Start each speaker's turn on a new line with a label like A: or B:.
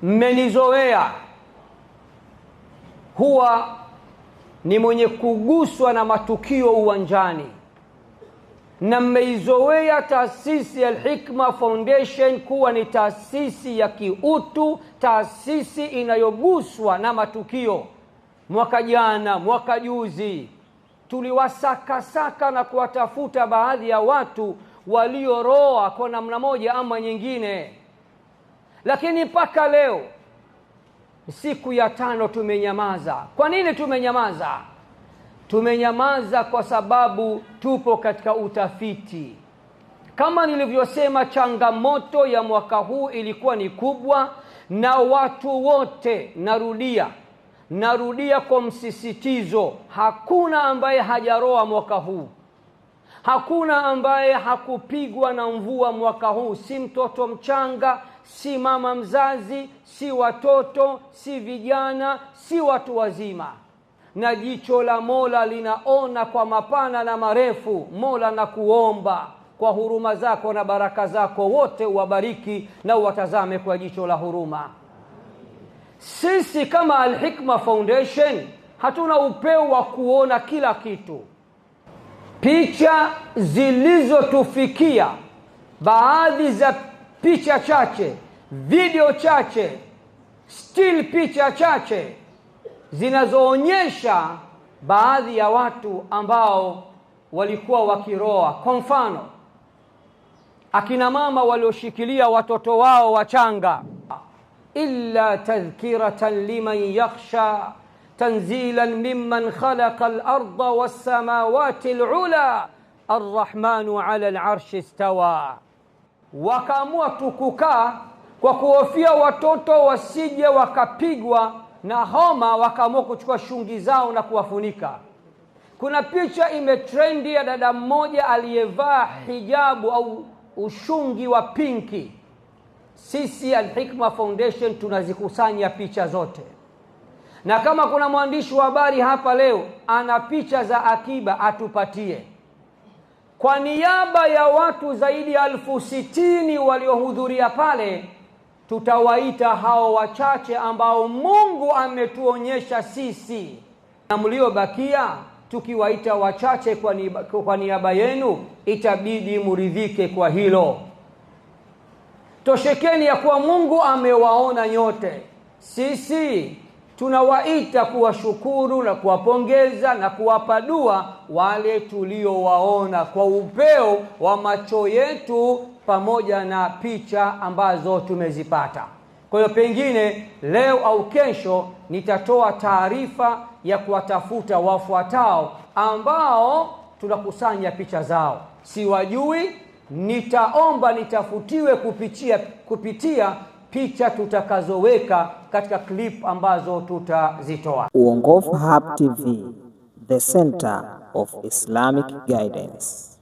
A: mmenizoea, huwa ni mwenye kuguswa na matukio uwanjani, na mmeizoea taasisi ya Al-Hikma Foundation kuwa ni taasisi ya kiutu, taasisi inayoguswa na matukio. Mwaka jana, mwaka juzi, tuliwasakasaka na kuwatafuta baadhi ya watu walioroa kwa namna moja ama nyingine, lakini mpaka leo siku ya 5 tumenyamaza. Kwa nini tumenyamaza? Tumenyamaza kwa sababu tupo katika utafiti. Kama nilivyosema, changamoto ya mwaka huu ilikuwa ni kubwa, na watu wote, narudia kwa msisitizo, hakuna ambaye hajaroa mwaka huu. Hakuna ambaye hakupigwa na mvua mwaka huu, si mtoto mchanga, si mama mzazi, si watoto, si vijana, si watu wazima. Na jicho la Mola linaona kwa mapana na marefu. Mola, na kuomba kwa huruma zako na baraka zako, wote uwabariki na uwatazame kwa jicho la huruma. Sisi kama Al-Hikma Foundation hatuna upeo wa kuona kila kitu. Picha zilizotufikia, baadhi za picha chache, video chache, still picha chache, zinazoonyesha baadhi ya watu ambao walikuwa wakiroa. Kwa mfano, akina mama walioshikilia watoto wao wachanga, illa tadhkiratan liman yakhsha tanzilan mimman khalaqa al-ardha was-samawati al-ula ar-rahmanu 'ala al-'arshi istawa. Wakaamua tukukaa kwa kuhofia watoto wasije wakapigwa na homa, wakaamua kuchukua shungi zao na kuwafunika. Kuna picha imetrendi ya dada mmoja aliyevaa hijabu au ushungi wa pinki. Sisi Al-Hikma Foundation tunazikusanya picha zote, na kama kuna mwandishi wa habari hapa leo ana picha za akiba atupatie. Kwa niaba ya watu zaidi ya 60,000 waliohudhuria pale, tutawaita hao wachache ambao Mungu ametuonyesha sisi, na mliobakia tukiwaita wachache kwa niaba yenu, itabidi muridhike kwa hilo. Toshekeni ya kuwa Mungu amewaona nyote. Sisi tunawaita kuwashukuru na kuwapongeza na kuwapa dua wale tuliowaona kwa upeo wa macho yetu pamoja na picha ambazo tumezipata. Kwa hiyo pengine leo au kesho nitatoa taarifa ya kuwatafuta wafuatao ambao tunakusanya picha zao. Siwajui, nitaomba nitafutiwe kupitia picha tutakazoweka katika clip ambazo tutazitoa.
B: Uongofu Hub TV, the center of Islamic guidance.